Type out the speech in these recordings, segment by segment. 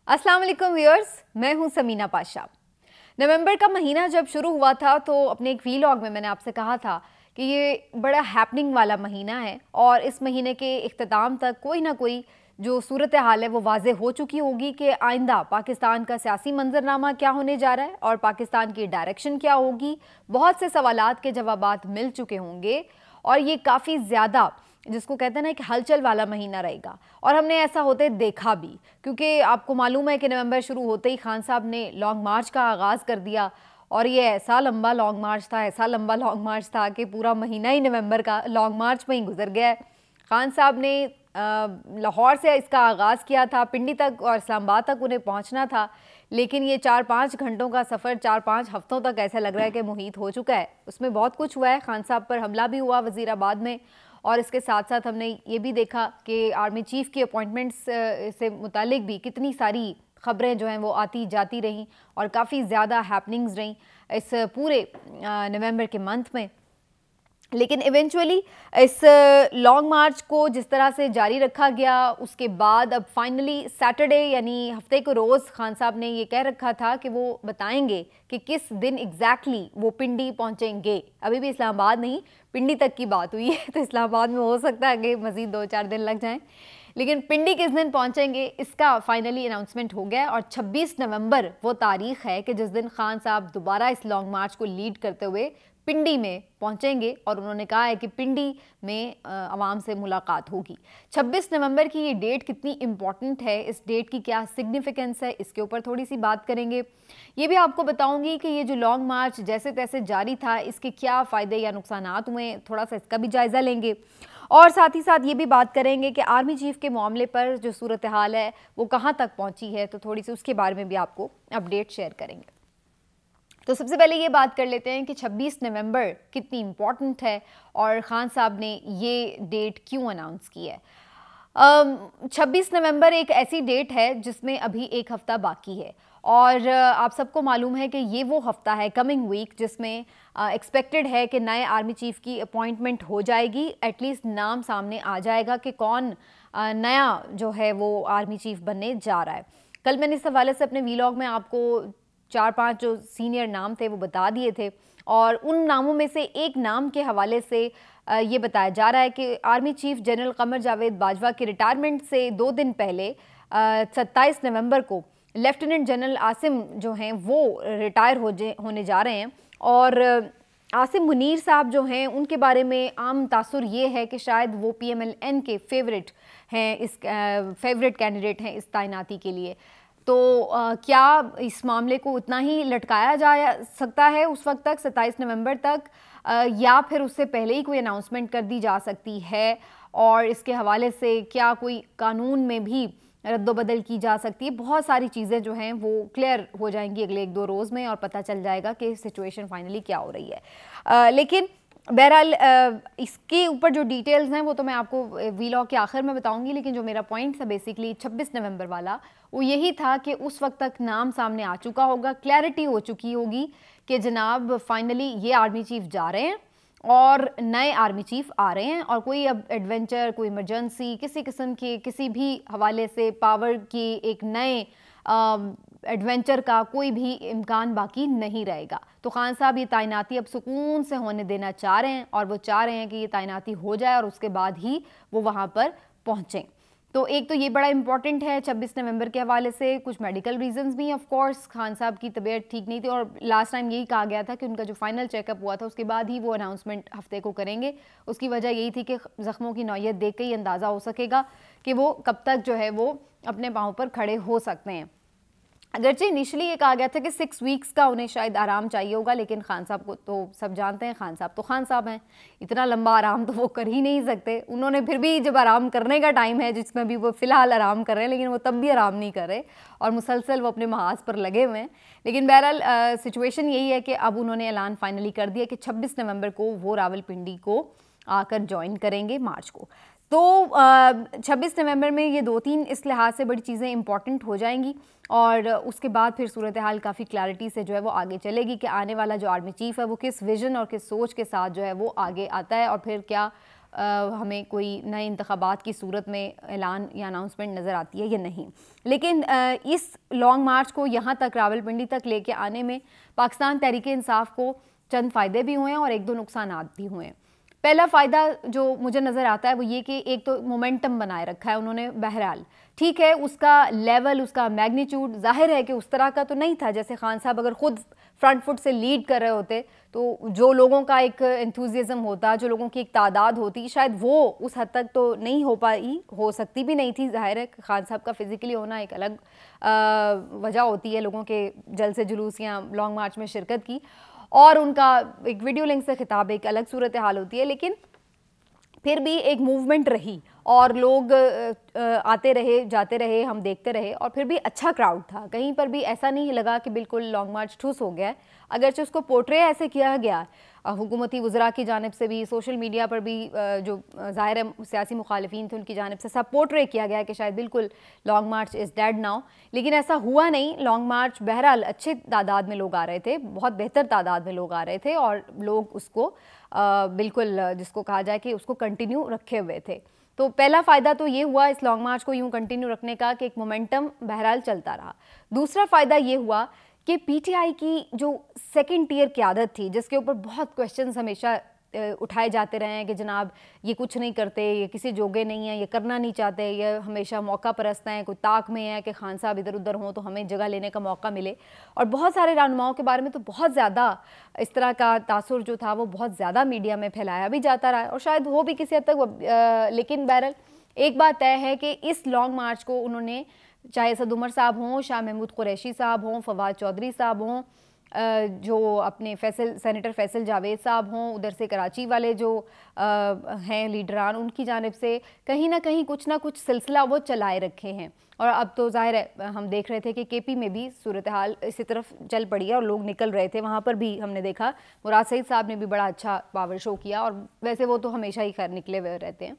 अस्सलाम वालेकुम व्यूअर्स, मैं हूं समीना पाशा। नवंबर का महीना जब शुरू हुआ था तो अपने एक वीलॉग में मैंने आपसे कहा था कि ये बड़ा हैपनिंग वाला महीना है और इस महीने के इख्तिताम तक कोई ना कोई जो सूरत हाल है वो वाज़े हो चुकी होगी कि आइंदा पाकिस्तान का सियासी मंजरनामा क्या होने जा रहा है और पाकिस्तान की डायरेक्शन क्या होगी। बहुत से सवालात के जवाबात मिल चुके होंगे और ये काफ़ी ज़्यादा जिसको कहते हैं ना कि हलचल वाला महीना रहेगा और हमने ऐसा होते देखा भी, क्योंकि आपको मालूम है कि नवंबर शुरू होते ही खान साहब ने लॉन्ग मार्च का आगाज़ कर दिया और ये ऐसा लंबा लॉन्ग मार्च था, ऐसा लंबा लॉन्ग मार्च था कि पूरा महीना ही नवंबर का लॉन्ग मार्च में ही गुजर गया है। खान साहब ने लाहौर से इसका आगाज़ किया था, पिंडी तक और इस्लामाबाद तक उन्हें पहुंचना था, लेकिन ये 4-5 घंटों का सफ़र 4-5 हफ्तों तक ऐसा लग रहा है कि मुहीत हो चुका है। उसमें बहुत कुछ हुआ है, खान साहब पर हमला भी हुआ वज़ीराबाद में और इसके साथ साथ हमने ये भी देखा कि आर्मी चीफ़ की अपॉइंटमेंट्स से मुतालिक भी कितनी सारी ख़बरें जो हैं वो आती जाती रहीं और काफ़ी ज़्यादा हैपनिंग्स रहीं इस पूरे नवंबर के मंथ में। लेकिन इवेंचुअली इस लॉन्ग मार्च को जिस तरह से जारी रखा गया उसके बाद अब फाइनली सैटरडे यानी हफ्ते को रोज़ खान साहब ने ये कह रखा था कि वो बताएंगे कि किस दिन एग्जैक्टली वो पिंडी पहुंचेंगे। अभी भी इस्लामाबाद नहीं, पिंडी तक की बात हुई है, तो इस्लामाबाद में हो सकता है कि मज़ीद 2-4 दिन लग जाएं, लेकिन पिंडी किस दिन पहुंचेंगे इसका फाइनली अनाउंसमेंट हो गया और 26 नवंबर वो तारीख है कि जिस दिन खान साहब दोबारा इस लॉन्ग मार्च को लीड करते हुए पिंडी में पहुंचेंगे और उन्होंने कहा है कि पिंडी में आवाम से मुलाकात होगी। 26 नवंबर की ये डेट कितनी इम्पॉर्टेंट है, इस डेट की क्या सिग्निफिकेंस है, इसके ऊपर थोड़ी सी बात करेंगे। ये भी आपको बताऊंगी कि ये जो लॉन्ग मार्च जैसे तैसे जारी था इसके क्या फ़ायदे या नुकसानात हुए, थोड़ा सा इसका भी जायज़ा लेंगे और साथ ही साथ ये भी बात करेंगे कि आर्मी चीफ़ के मामले पर जो सूरत हाल है वो कहाँ तक पहुँची है, तो थोड़ी सी उसके बारे में भी आपको अपडेट शेयर करेंगे। तो सबसे पहले ये बात कर लेते हैं कि 26 नवंबर कितनी इम्पॉर्टेंट है और ख़ान साहब ने ये डेट क्यों अनाउंस की है। 26 नवंबर एक ऐसी डेट है जिसमें अभी एक हफ़्ता बाकी है और आप सबको मालूम है कि ये वो हफ़्ता है कमिंग वीक जिसमें एक्सपेक्टेड है कि नए आर्मी चीफ़ की अपॉइंटमेंट हो जाएगी, एटलीस्ट नाम सामने आ जाएगा कि कौन नया जो है वो आर्मी चीफ़ बनने जा रहा है। कल मैंने इस हवाले से अपने वीलॉग में आपको 4-5 जो सीनियर नाम थे वो बता दिए थे और उन नामों में से एक नाम के हवाले से ये बताया जा रहा है कि army chief general Qamar Javed Bajwa के रिटायरमेंट से 2 दिन पहले 27 नवंबर को लेफ्टिनेंट जनरल आसिम जो हैं वो रिटायर होने जा रहे हैं और आसिम मुनीर साहब जो हैं उनके बारे में आम तासुर ये है कि शायद वो PMLN के फेवरेट हैं, इस फेवरेट कैंडिडेट हैं इस तैनाती के लिए। तो क्या इस मामले को उतना ही लटकाया जा सकता है उस वक्त तक 27 नवंबर तक या फिर उससे पहले ही कोई अनाउंसमेंट कर दी जा सकती है और इसके हवाले से क्या कोई कानून में भी रद्दोबदल की जा सकती है। बहुत सारी चीज़ें जो हैं वो क्लियर हो जाएंगी अगले 1-2 रोज़ में और पता चल जाएगा कि सिचुएशन फाइनली क्या हो रही है। लेकिन बहरहाल इसके ऊपर जो डिटेल्स हैं वो तो मैं आपको वीलॉग के आखिर में बताऊंगी, लेकिन जो मेरा पॉइंट था बेसिकली 26 नवंबर वाला वो यही था कि उस वक्त तक नाम सामने आ चुका होगा, क्लैरिटी हो चुकी होगी कि जनाब फाइनली ये आर्मी चीफ़ जा रहे हैं और नए आर्मी चीफ़ आ रहे हैं और कोई अब एडवेंचर, कोई इमरजेंसी, किसी किस्म के किसी भी हवाले से पावर की एक नए एडवेंचर का कोई भी इम्कान बाकी नहीं रहेगा। तो खान साहब ये तैनाती अब सुकून से होने देना चाह रहे हैं और वो चाह रहे हैं कि ये तैनाती हो जाए और उसके बाद ही वो वहाँ पर पहुँचें। तो एक तो ये बड़ा इंपॉर्टेंट है 26 नवंबर के हवाले से। कुछ मेडिकल रीजंस भी, ऑफ कोर्स खान साहब की तबीयत ठीक नहीं थी और लास्ट टाइम यही कहा गया था कि उनका जो फाइनल चेकअप हुआ था उसके बाद ही वो अनाउंसमेंट हफ्ते को करेंगे। उसकी वजह यही थी कि ज़ख्मों की नौयत देख के ही अंदाज़ा हो सकेगा कि वो कब तक जो है वो अपने पाँव पर खड़े हो सकते हैं। अगरचे इनिशियली ये कहा गया था कि 6 वीक्स का उन्हें शायद आराम चाहिए होगा, लेकिन खान साहब को तो सब जानते हैं, खान साहब तो खान साहब हैं, इतना लंबा आराम तो वो कर ही नहीं सकते। उन्होंने फिर भी जब आराम करने का टाइम है जिसमें भी वो फ़िलहाल आराम कर रहे हैं, लेकिन वो तब भी आराम नहीं कर रहे और मुसलसल वो अपने महाज पर लगे हुए हैं। लेकिन बहरहाल सिचुएशन यही है कि अब उन्होंने ऐलान फाइनली कर दिया कि 26 नवंबर को वो रावलपिंडी को आकर ज्वाइन करेंगे मार्च को। तो 26 नवंबर में ये 2-3 इस लिहाज से बड़ी चीज़ें इंपॉर्टेंट हो जाएंगी और उसके बाद फिर सूरत हाल काफ़ी क्लैरिटी से जो है वो आगे चलेगी कि आने वाला जो आर्मी चीफ़ है वो किस विज़न और किस सोच के साथ जो है वो आगे आता है और फिर क्या हमें कोई नए इंतखाबात की सूरत में ऐलान या अनाउंसमेंट नज़र आती है या नहीं। लेकिन इस लॉन्ग मार्च को यहाँ तक रावलपिंडी तक लेके आने में पाकिस्तान तहरीक इंसाफ को चंद फ़ायदे भी हुए हैं और एक दो नुकसानात भी हुए हैं। पहला फ़ायदा जो मुझे नज़र आता है वो ये कि एक तो मोमेंटम बनाए रखा है उन्होंने। बहरहाल ठीक है, उसका लेवल, उसका मैग्नीट्यूड ज़ाहिर है कि उस तरह का तो नहीं था। जैसे खान साहब अगर ख़ुद फ्रंट फुट से लीड कर रहे होते तो जो लोगों का एक एंथुजियाज्म होता, जो लोगों की एक तादाद होती, शायद वो उस हद तक तो नहीं हो पाई, हो सकती भी नहीं थी। ज़ाहिर है खान साहब का फिज़िकली होना एक अलग वजह होती है लोगों के जलसे जुलूस या लॉन्ग मार्च में शिरकत की, और उनका एक वीडियो लिंक से खिताब एक अलग सूरत हाल होती है। लेकिन फिर भी एक मूवमेंट रही और लोग आते रहे, जाते रहे, हम देखते रहे, और फिर भी अच्छा क्राउड था। कहीं पर भी ऐसा नहीं लगा कि बिल्कुल लॉन्ग मार्च ठुस हो गया है। अगरचे उसको पोर्ट्रे ऐसे किया गया हुकूमती वज़रा की जानिब से भी, सोशल मीडिया पर भी जो ज़ाहिर है सियासी मुखालिफिन थे उनकी जानिब से सब पोर्ट्रे किया गया कि शायद बिल्कुल long March is dead now. लेकिन ऐसा हुआ नहीं। लॉन्ग मार्च बहरहाल अच्छे तादाद में लोग आ रहे थे, बहुत बेहतर तादाद में लोग आ रहे थे, और लोग उसको बिल्कुल जिसको कहा जाए कि उसको कंटिन्यू रखे हुए थे। तो पहला फ़ायदा तो ये हुआ इस लॉन्ग मार्च को यूँ कंटिन्यू रखने का कि एक मोमेंटम बहरहाल चलता रहा। दूसरा फ़ायदा ये हुआ कि पीटीआई की जो सेकंड टियर क़यादत थी, जिसके ऊपर बहुत क्वेश्चंस हमेशा उठाए जाते रहे हैं कि जनाब ये कुछ नहीं करते, ये किसी जोगे नहीं है, ये करना नहीं चाहते, ये हमेशा मौका परस्त हैं, कोई ताक में है कि खान साहब इधर उधर हों तो हमें जगह लेने का मौका मिले। और बहुत सारे रहनुमाओं के बारे में तो बहुत ज़्यादा इस तरह का तासुर जो था वो बहुत ज़्यादा मीडिया में फैलाया भी जाता रहा, और शायद वो भी किसी हद तक लेकिन बहरहाल एक बात तय है कि इस लॉन्ग मार्च को उन्होंने, चाहे असद उमर साहब हों, शाह महमूद कुरैशी साहब हों, फवाद चौधरी साहब हों, जो अपने सेनेटर फैसल जावेद साहब हों, उधर से कराची वाले जो हैं लीडरान, उनकी जानिब से कहीं ना कुछ सिलसिला वो चलाए रखे हैं। और अब तो ज़ाहिर है हम देख रहे थे कि केपी में भी सूरत हाल इसी तरफ चल पड़ी है और लोग निकल रहे थे। वहाँ पर भी हमने देखा मुराद सईद साहब ने भी बड़ा अच्छा पावर शो किया, और वैसे वो तो हमेशा ही खैर निकले हुए रहते हैं।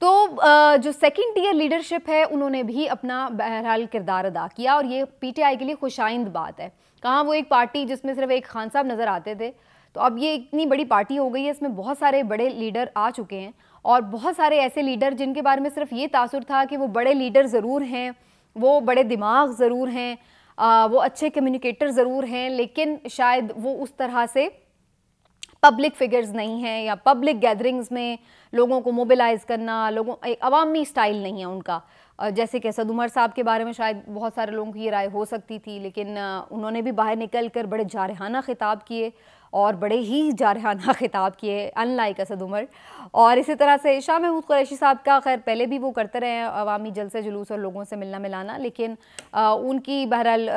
तो जो सेकंड टियर लीडरशिप है उन्होंने भी अपना बहरहाल किरदार अदा किया, और ये पीटीआई के लिए खुशाइंद बात है। कहाँ वो एक पार्टी जिसमें सिर्फ एक खान साहब नज़र आते थे, तो अब ये इतनी बड़ी पार्टी हो गई है, इसमें बहुत सारे बड़े लीडर आ चुके हैं, और बहुत सारे ऐसे लीडर जिनके बारे में सिर्फ ये तासुर था कि वो बड़े लीडर ज़रूर हैं, वो बड़े दिमाग ज़रूर हैं, वो अच्छे कम्युनिकेटर ज़रूर हैं, लेकिन शायद वो उस तरह से पब्लिक फिगर्स नहीं हैं, या पब्लिक गैदरिंग्स में लोगों को मोबिलाइज़ करना, लोगों एक अवामी स्टाइल नहीं है उनका। जैसे कि असद उमर साहब के बारे में शायद बहुत सारे लोगों की ये राय हो सकती थी, लेकिन उन्होंने भी बाहर निकल कर बड़े जारहाना खिताब किए, और बड़े ही जारहाना खिताब किए अनलाइक असद उमर। और इसी तरह से शाह महमूद कुरैशी साहब का खैर पहले भी वो करते रहे हैं अवामी जलसे जुलूस और लोगों से मिलना मिलाना, लेकिन उनकी बहरहाल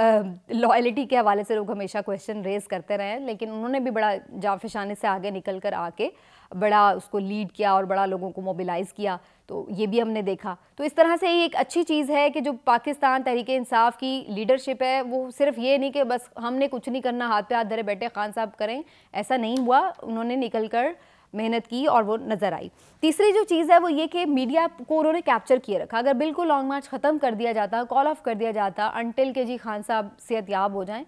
लॉयल्टी के हवाले से लोग हमेशा क्वेश्चन रेज़ करते रहे हैं, लेकिन उन्होंने भी बड़ा जाफिशाने से आगे निकल कर आके बड़ा उसको लीड किया और बड़ा लोगों को मोबिलाइज़ किया। तो ये भी हमने देखा। तो इस तरह से ये एक अच्छी चीज़ है कि जो पाकिस्तान तहरीक इंसाफ की लीडरशिप है वो सिर्फ ये नहीं कि बस हमने कुछ नहीं करना, हाथ पे हाथ धरे बैठे खान साहब करें, ऐसा नहीं हुआ। उन्होंने निकल कर मेहनत की और वो नज़र आई। तीसरी जो चीज़ है वो ये कि मीडिया को उन्होंने कैप्चर किए रखा। अगर बिल्कुल लॉन्ग मार्च ख़त्म कर दिया जाता, कॉल ऑफ कर दिया जाता अनटिल के जी खान साहब सेहतयाब हो जाएं,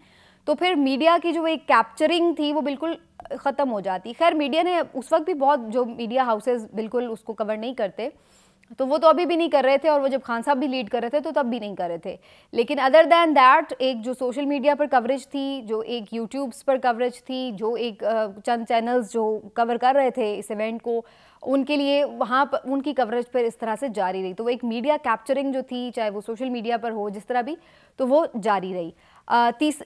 तो फिर मीडिया की जो एक कैप्चरिंग थी वो बिल्कुल ख़त्म हो जाती। खैर मीडिया ने उस वक्त भी बहुत, जो मीडिया हाउसेस बिल्कुल उसको कवर नहीं करते, तो वो तो अभी भी नहीं कर रहे थे, और वो जब खान साहब भी लीड कर रहे थे तो तब भी नहीं कर रहे थे। लेकिन अदर दैन दैट एक जो सोशल मीडिया पर कवरेज थी, जो एक यूट्यूब्स पर कवरेज थी, जो एक चंद चैनल्स जो कवर कर रहे थे इस इवेंट को, उनके लिए वहाँ पर उनकी कवरेज पर इस तरह से जारी रही। तो वो एक मीडिया कैप्चरिंग जो थी, चाहे वो सोशल मीडिया पर हो जिस तरह भी, तो वो जारी रही।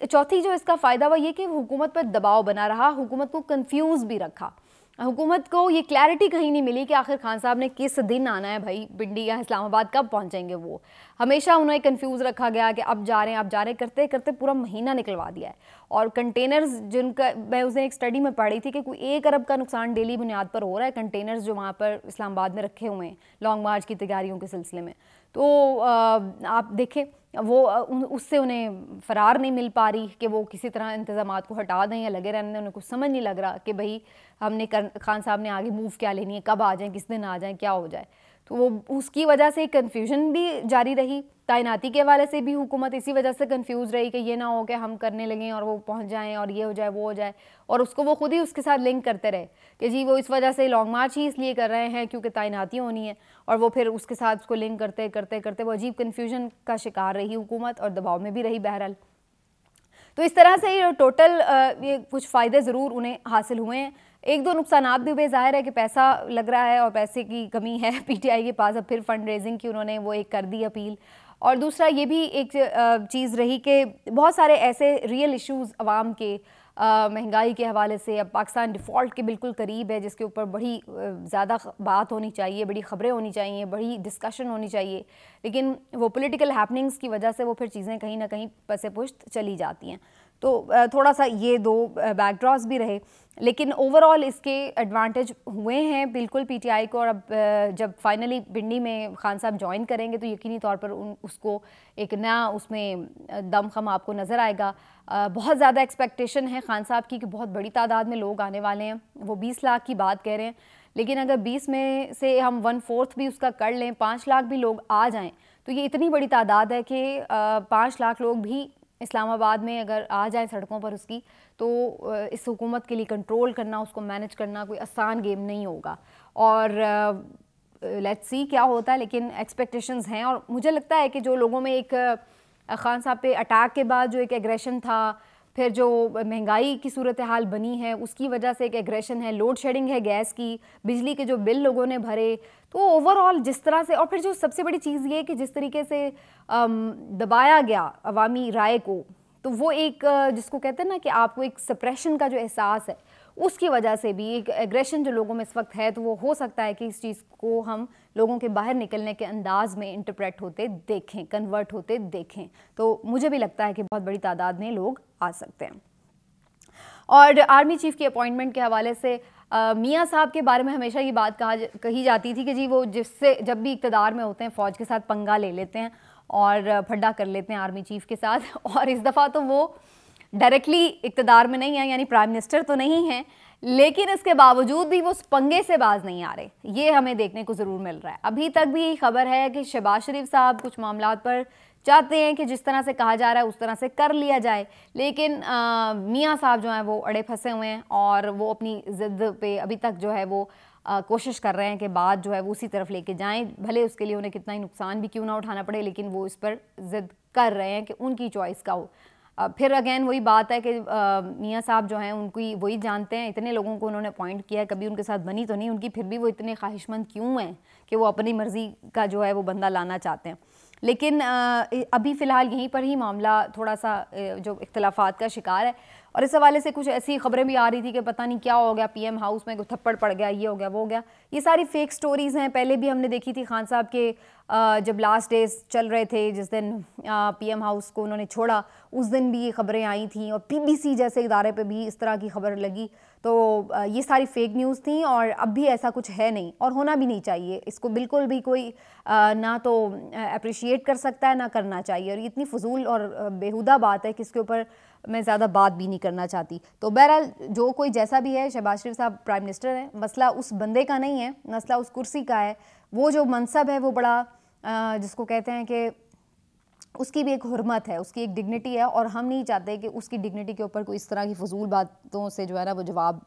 चौथी जो इसका फ़ायदा हुआ ये कि हुकूमत पर दबाव बना रहा, हुकूमत को कंफ्यूज भी रखा। हुकूमत को ये क्लैरिटी कहीं नहीं मिली कि आखिर खान साहब ने किस दिन आना है, भाई पिंडी या इस्लामाबाद कब पहुंचेंगे। वो हमेशा उन्हें कंफ्यूज रखा गया कि अब जा रहे हैं करते करते पूरा महीना निकलवा दिया है। और कंटेनर्स जिनका मैं उस दिन एक स्टडी में पढ़ी थी कि कोई 1 अरब का नुकसान डेली बुनियाद पर हो रहा है, कंटेनर्स जो वहाँ पर इस्लामाबाद में रखे हुए हैं लॉन्ग मार्च की तैयारियों के सिलसिले में। तो आप देखें वो उससे उन्हें फ़रार नहीं मिल पा रही कि वो किसी तरह इंतज़ामात को हटा दें या लगे रहने दें। उन्हें कुछ समझ नहीं लग रहा कि भाई हमने खान साहब ने आगे मूव क्या लेनी है, कब आ जाएं, किस दिन आ जाएं, क्या हो जाए। तो वो उसकी वजह से कन्फ्यूजन भी जारी रही। तैनाती के हवाले से भी हुकूमत इसी वजह से कंफ्यूज रही कि ये ना हो कि हम करने लगें और वो पहुंच जाएं और ये हो जाए वो हो जाए, और उसको वो खुद ही उसके साथ लिंक करते रहे कि जी वो इस वजह से लॉन्ग मार्च ही इसलिए कर रहे हैं क्योंकि तैनाती होनी है, और वो फिर उसके साथ उसको लिंक करते करते करते वो अजीब कन्फ्यूजन का शिकार रही हुकूमत और दबाव में भी रही बहरहाल। तो इस तरह से ये टोटल ये कुछ फ़ायदे ज़रूर उन्हें हासिल हुए हैं, एक दो नुकसानात भी हुए। ज़ाहिर है कि पैसा लग रहा है और पैसे की कमी है पीटीआई के पास, अब फिर फंड रेजिंग की उन्होंने वो एक कर दी अपील। और दूसरा ये भी एक चीज़ रही कि बहुत सारे ऐसे रियल इश्यूज़ अवाम के, महंगाई के हवाले से, अब पाकिस्तान डिफ़ॉल्ट के बिल्कुल करीब है जिसके ऊपर बड़ी ज़्यादा बात होनी चाहिए, बड़ी ख़बरें होनी चाहिए, बड़ी डिस्कशन होनी चाहिए, लेकिन वो पॉलिटिकल हैपनिंग्स की वजह से वो फिर चीज़ें कहीं ना कहीं पसे पुश्त चली जाती हैं। तो थोड़ा सा ये दो बैकड्रॉप्स भी रहे, लेकिन ओवरऑल इसके एडवांटेज हुए हैं बिल्कुल पीटीआई को। और अब जब फाइनली पिंडी में खान साहब ज्वाइन करेंगे तो यकीनी तौर पर उसको एक नया उसमें दमखम आपको नज़र आएगा। बहुत ज़्यादा एक्सपेक्टेशन है खान साहब की कि बहुत बड़ी तादाद में लोग आने वाले हैं, वो 20 लाख की बात कह रहे हैं, लेकिन अगर 20 में से हम 1/4 भी उसका कर लें, 5 लाख भी लोग आ जाएं, तो ये इतनी बड़ी तादाद है कि 5 लाख लोग भी इस्लामाबाद में अगर आ जाए सड़कों पर उसकी, तो इस हुकूमत के लिए कंट्रोल करना, उसको मैनेज करना कोई आसान गेम नहीं होगा। और लेट्स सी क्या होता है, लेकिन एक्सपेक्टेशंस हैं। और मुझे लगता है कि जो लोगों में एक खान साहब पे अटैक के बाद जो एक एग्रेशन था, फिर जो महंगाई की सूरत हाल बनी है उसकी वजह से एक एग्रेशन है, लोड शेडिंग है गैस की, बिजली के जो बिल लोगों ने भरे, तो ओवरऑल जिस तरह से, और फिर जो सबसे बड़ी चीज़ ये कि जिस तरीके से दबाया गया अवामी राय को, तो वो एक जिसको कहते हैं ना कि आपको एक सप्रेशन का जो एहसास है, उसकी वजह से भी एक एग्रेशन जो लोगों में इस वक्त है, तो वो हो सकता है कि इस चीज़ को हम लोगों के बाहर निकलने के अंदाज में इंटरप्रेट होते देखें, कन्वर्ट होते देखें। तो मुझे भी लगता है कि बहुत बड़ी तादाद में लोग आ सकते हैं। और आर्मी चीफ की अपॉइंटमेंट के हवाले से मियाँ साहब के बारे में हमेशा ये बात कही जाती थी कि जी वो जिससे जब भी इक़्तिदार में होते हैं फ़ौज के साथ पंगा ले लेते हैं और फड्डा कर लेते हैं आर्मी चीफ के साथ। और इस दफ़ा तो वो डायरेक्टली इक़्तिदार में नहीं है, यानी प्राइम मिनिस्टर तो नहीं हैं, लेकिन इसके बावजूद भी वो उस पंगे से बाज नहीं आ रहे, ये हमें देखने को ज़रूर मिल रहा है। अभी तक भी यही खबर है कि शहबाज शरीफ साहब कुछ मामलात पर चाहते हैं कि जिस तरह से कहा जा रहा है उस तरह से कर लिया जाए, लेकिन मियाँ साहब जो हैं वो अड़े फंसे हुए हैं और वो अपनी ज़िद पे अभी तक जो है वो कोशिश कर रहे हैं कि बात जो है वो उसी तरफ लेके जाएं, भले उसके लिए उन्हें कितना ही नुकसान भी क्यों ना उठाना पड़े, लेकिन वो इस पर ज़िद कर रहे हैं कि उनकी चॉइस का हो। फिर अगेन वही बात है कि मियाँ साहब जो हैं उनकी वही जानते हैं, इतने लोगों को उन्होंने अपॉइंट किया है, कभी उनके साथ बनी तो नहीं उनकी, फिर भी वो इतने ख्वाहिशमंद क्यों हैं कि वो अपनी मर्ज़ी का जो है वो बंदा लाना चाहते हैं। लेकिन अभी फ़िलहाल यहीं पर ही मामला थोड़ा सा जो इख्तिलाफ़ात का शिकार है। और इस हवाले से कुछ ऐसी खबरें भी आ रही थी कि पता नहीं क्या हो गया, पीएम हाउस में कोई थप्पड़ पड़ गया, ये हो गया वो हो गया, ये सारी फेक स्टोरीज़ हैं। पहले भी हमने देखी थी खान साहब के जब लास्ट डेज चल रहे थे, जिस दिन पीएम हाउस को उन्होंने छोड़ा, उस दिन भी ये खबरें आई थी और पीबीसी जैसे इदारे पे भी इस तरह की खबर लगी। तो ये सारी फेक न्यूज़ थी और अब भी ऐसा कुछ है नहीं और होना भी नहीं चाहिए। इसको बिल्कुल भी कोई ना तो अप्रिशिएट कर सकता है ना करना चाहिए, और ये इतनी फजूल और बेहुदा बात है कि इसके ऊपर मैं ज़्यादा बात भी नहीं करना चाहती। तो बहरहाल जो कोई जैसा भी है, शहबाज शरीफ साहब प्राइम मिनिस्टर हैं, मसला उस बंदे का नहीं है, मसला उस कुर्सी का है। वो जो मनसब है वो बड़ा जिसको कहते हैं कि उसकी भी एक हुर्मत है, उसकी एक डिग्निटी है, और हम नहीं चाहते कि उसकी डिग्निटी के ऊपर कोई इस तरह की फजूल बातों से जो है ना वो जवाब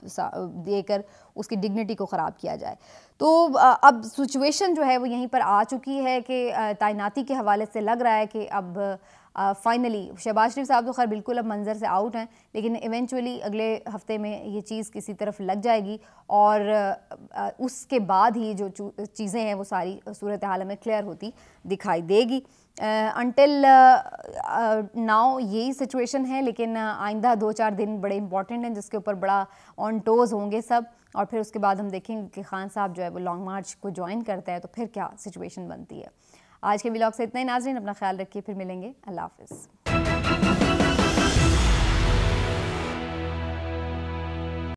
देकर उसकी डिग्निटी को ख़राब किया जाए। तो अब सिचुएशन जो है वो यहीं पर आ चुकी है कि तैनाती के हवाले से लग रहा है कि अब फाइनली शहबाज शरीफ साहब तो खैर बिल्कुल अब मंजर से आउट हैं, लेकिन इवेंचुअली अगले हफ्ते में ये चीज़ किसी तरफ लग जाएगी और उसके बाद ही जो चीज़ें हैं वो सारी सूरत हाल में क्लियर होती दिखाई देगी। अनटिल नाउ यही सिचुएशन है, लेकिन आइंदा 2-4 दिन बड़े इंपॉर्टेंट हैं जिसके ऊपर बड़ा ऑन टोज होंगे सब, और फिर उसके बाद हम देखेंगे कि खान साहब जो है वो लॉन्ग मार्च को ज्वाइन करता है तो फिर क्या सिचुएशन बनती है। आज के व्लॉग से इतना ही नाज़रीन, अपना ख्याल रखिए, फिर मिलेंगे, अल्लाह हाफ़िज़।